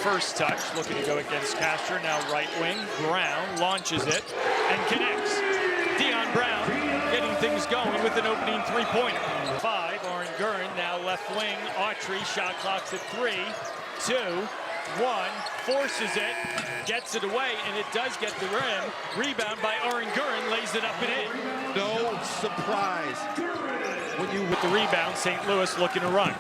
first touch, looking to go against Castro. Now right wing, Brown launches it and connects. Dion Brown getting things going with an opening three-pointer. 5, Aaron Gurn, now left wing, Autry, shot clock's at 3, 2, 1, forces it, gets it away, and it does get the rim. Rebound by Aaron Gurn, lays it up and in. No surprise when you with the rebound, St. Louis looking to run.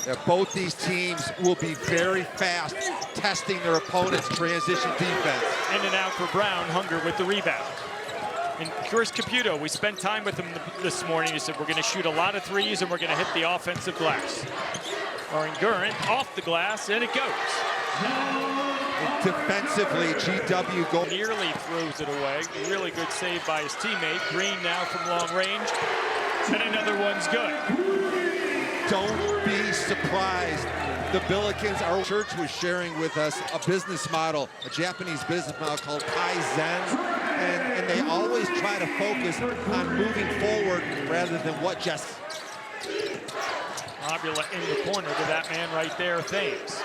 Yeah, both these teams will be very fast, testing their opponent's transition defense. In and out for Brown, Hunger with the rebound. And Chris Caputo, we spent time with him this morning. He said, we're going to shoot a lot of threes and we're going to hit the offensive glass. Aaron Gurn off the glass, and it goes. And defensively, GW goal. Nearly throws it away. Really good save by his teammate. Green now from long range. And another one's good. Don't be surprised. The Billikens, our church was sharing with us a business model, a Japanese business model called Kaizen. And they always try to focus on moving forward rather than what just. Avila in the corner to that man right there, Thames.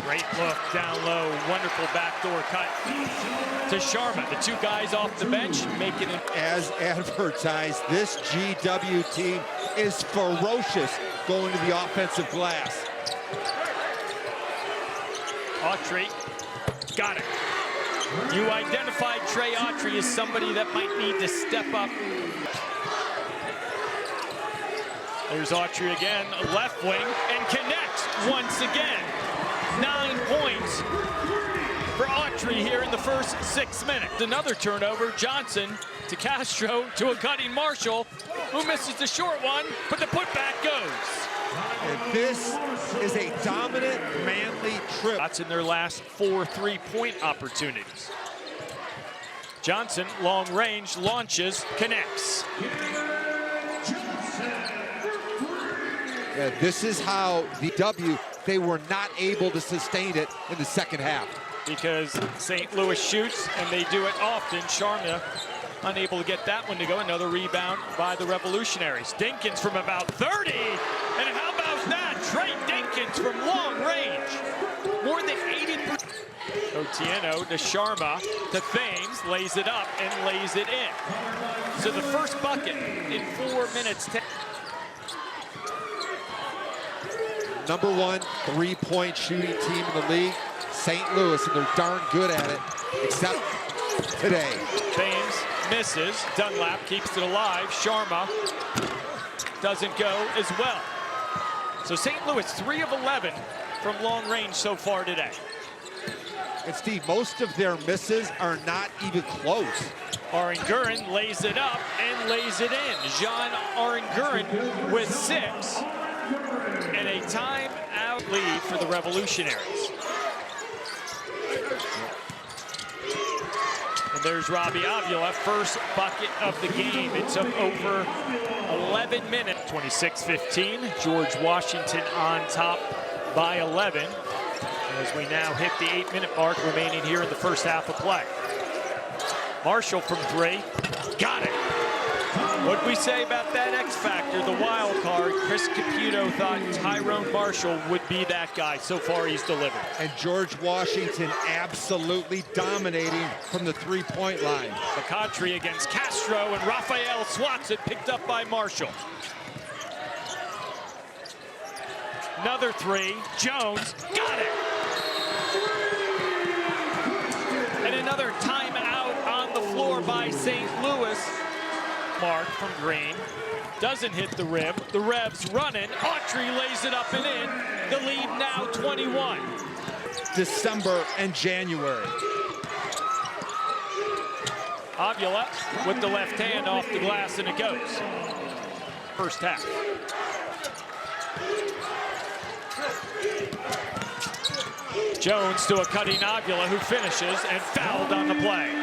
Great look down low, wonderful backdoor cut to Sharma. The two guys off the bench making it. As advertised, this GW team is ferocious going to the offensive glass. Autry, got it. You identified Trey Autry as somebody that might need to step up. There's Autry again, left wing, and connects once again. 9 points for Autry here in the first 6 minutes. Another turnover, Johnson to Castro to a cutting Marshall, who misses the short one, but the putback goes. And this is a dominant, manly trip. That's in their last 4 3-point opportunities. Johnson, long range, launches, connects. Yeah, this is how the they were not able to sustain it in the second half. Because St. Louis shoots, and they do it often. Sharma unable to get that one to go. Another rebound by the Revolutionaries. Dinkins from about 30. And how about that? Trey Dinkins from long range. More than 80%. Otieno to Sharma to Thames. Lays it up and lays it in. So the first bucket in 4 minutes. Number 1 3-point shooting team in the league, St. Louis, and they're darn good at it, except today. Thames misses. Dunlap keeps it alive. Sharma doesn't go as well. So St. Louis 3 of 11 from long range so far today. And Steve, most of their misses are not even close. Aaron Gurn lays it up and lays it in. Jean Aaron Gurn with 6. And a timeout lead for the Revolutionaries. And there's Robbie Avila, first bucket of the game. It's up over 11 minutes. 26-15, George Washington on top by 11. As we now hit the 8-minute mark remaining here in the first half of play. Marshall from 3, got it. What'd we say about that X factor, the wild card? Chris Caputo thought Tyrone Marshall would be that guy. So far, he's delivered. And George Washington absolutely dominating from the 3-point line. McCautry against Castro, and Raphael swats it, picked up by Marshall. Another 3, Jones, got it. And another timeout on the floor by St. Louis. Mark from Green, doesn't hit the rim. The Revs running. Autry lays it up and in. The lead now 21. December and January. Avila with the left hand off the glass, and it goes. First half. Jones to a cutting Avila, who finishes and fouled on the play.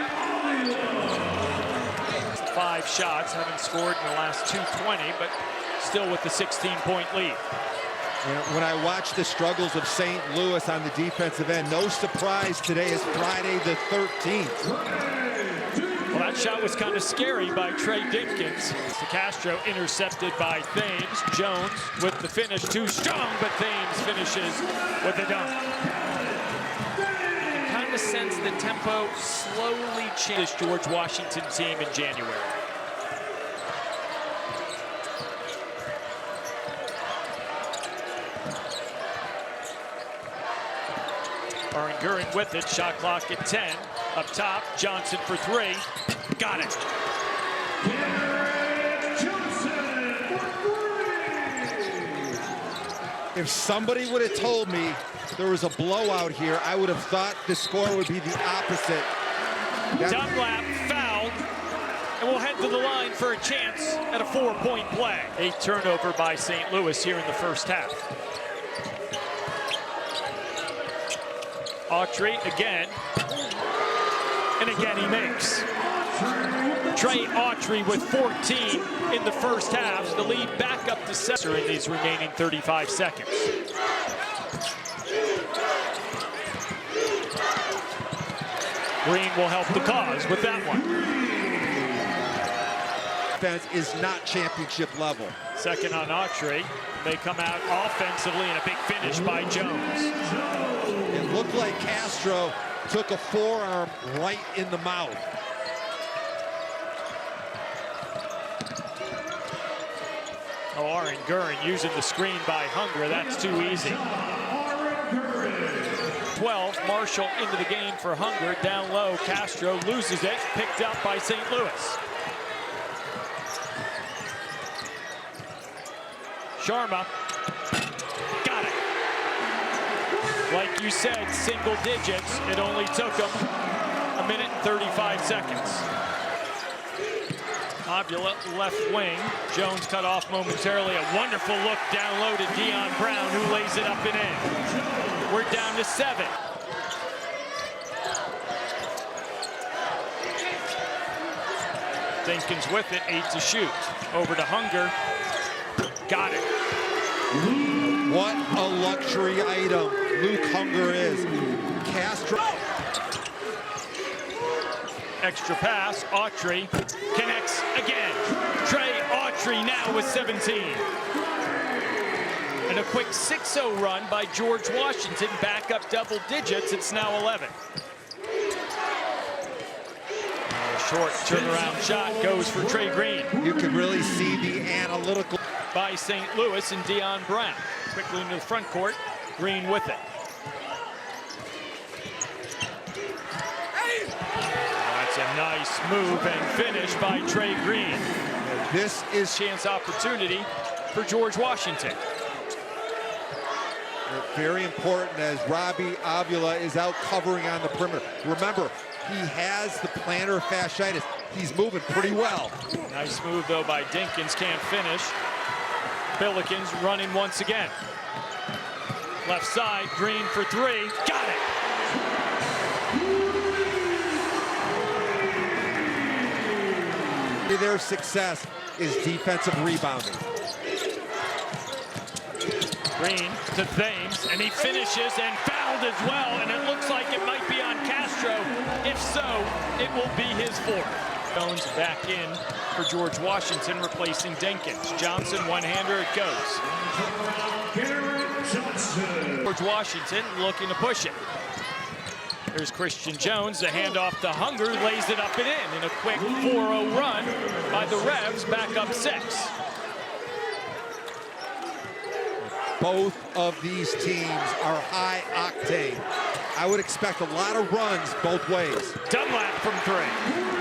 5 shots, haven't scored in the last 2:20, but still with the 16-point lead. When I watch the struggles of St. Louis on the defensive end, no surprise today is Friday the 13th. Well, that shot was kind of scary by Trey Dinkins. To Castro, intercepted by Thames. Jones with the finish, too strong, but Thames finishes with a dunk. You can kind of sense the tempo slowly change this George Washington team in January. Gurin with it, shot clock at 10. Up top, Johnson for three. Got it. If somebody would have told me there was a blowout here, I would have thought the score would be the opposite. Dunlap fouled, and we'll head to the line for a chance at a 4-point play. A turnover by St. Louis here in the first half. Autry again, and again he makes. Trey Autry with 14 in the first half. The lead back up to 7 in these remaining 35 seconds. Green will help the cause with that one. Defense is not championship level. Second on Autry. They come out offensively, and a big finish by Jones. It looked like Castro took a forearm right in the mouth. Oh, Aaron Gurin using the screen by Hunger. That's too easy. 12, Marshall into the game for Hunger. Down low, Castro loses it. Picked up by St. Louis. Sharma. Got it. Like you said, single digits. It only took him a minute and 35 seconds. Avila left wing. Jones cut off momentarily. A wonderful look down low to Dion Brown, who lays it up and in. We're down to 7. Dinkins with it, 8 to shoot. Over to Hunger. Got it. What a luxury item Luke Hunger is. Castro. Extra pass, Autry connects again. Trey Autry now with 17. And a quick 6-0 run by George Washington, back up double digits. It's now 11. A short turnaround shot goes for Trey Green. You can really see the analytical By St. Louis and Dion Brown. Quickly into the front court, Green with it. That's a nice move and finish by Trey Green. This is Chance opportunity for George Washington. very important as Robbie Avila is out covering on the perimeter. Remember, he has the plantar fasciitis. He's moving pretty well. Nice move, though, by Dinkins. Can't finish. Billikens running once again. Left side, Green for three. Got it! Their success is defensive rebounding. Green to Thames, and he finishes and fouled as well, and it looks like it might be on Castro. If so, it will be his fourth. Jones back in for George Washington, replacing Dinkins. Johnson, one-hander, it goes. George Washington looking to push it. Here's Christian Jones, the handoff to Hunger, lays it up and in a quick 4-0 run by the Revs, back up 6. Both of these teams are high octane. I would expect a lot of runs both ways. Dunlap from 3.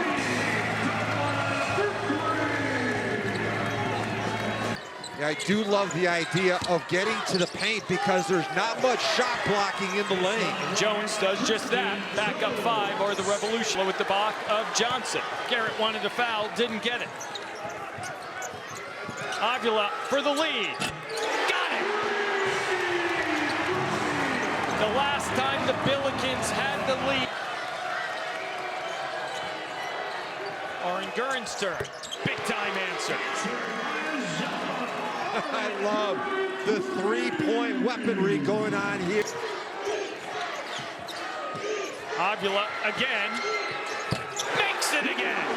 I do love the idea of getting to the paint because there's not much shot blocking in the lane. And Jones does just that. Back up 5, or the Revolution with the block of Johnson. Garrett wanted to foul, didn't get it. Avila for the lead. Got it! The last time the Billikens had the lead. Aaron Gurin's turn. Big time answer. I love the three-point weaponry going on here. Avila again. Makes it again.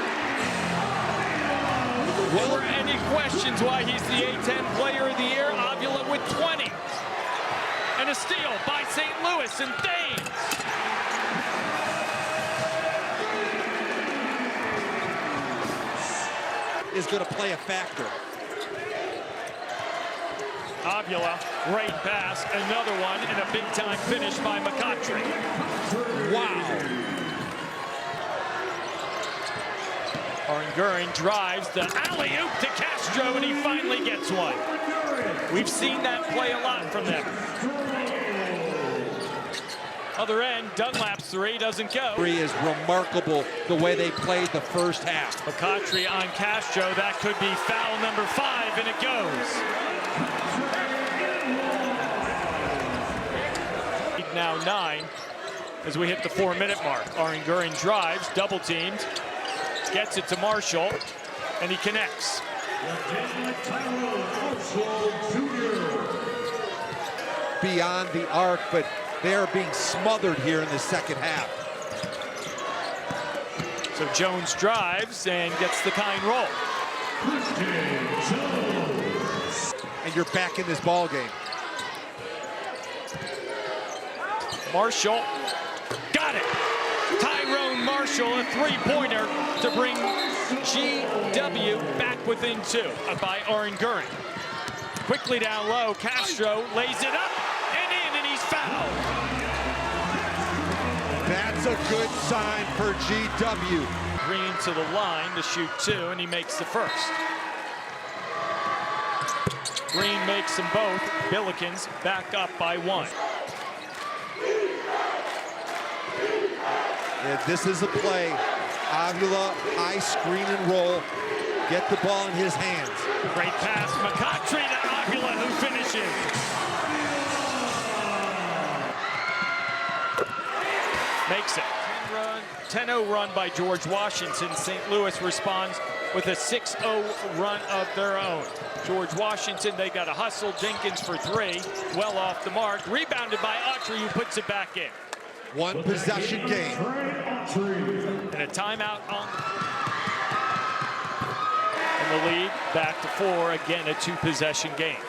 there were any questions why he's the A10 Player of the Year, Avila with 20. And a steal by St. Louis and Thames. Is going to play a factor. Avila, great pass, another one, and a big-time finish by McCautry. Wow. Oranguren drives the alley-oop to Castro, and he finally gets one. We've seen that play a lot from them. Other end, Dunlap's three doesn't go. Three is remarkable the way they played the first half. McCautry on Castro, that could be foul number 5, and it goes. Now 9 as we hit the 4-minute mark. Oranguren drives, double teamed, gets it to Marshall, and he connects. Beyond the arc, but they are being smothered here in the second half. So Jones drives and gets the kind roll. And you're back in this ball game. Marshall got it. Tyrone Marshall, a three-pointer to bring GW back within 2 by Oranguren. Quickly down low, Castro lays it up and in, and he's fouled. That's a good sign for GW. Green to the line to shoot 2, and he makes the first. Green makes them both. Billikens back up by 1. Yeah, this is a play. Avila, high screen and roll. Get the ball in his hands. Great pass, McCautry to Avila, who finishes. Makes it. 10-0 run by George Washington. St. Louis responds with a 6-0 run of their own. George Washington, they got a hustle. Dinkins for 3, well off the mark. Rebounded by Autry, who puts it back in. One possession game. And a timeout on. And the lead back to 4, again a 2-possession game.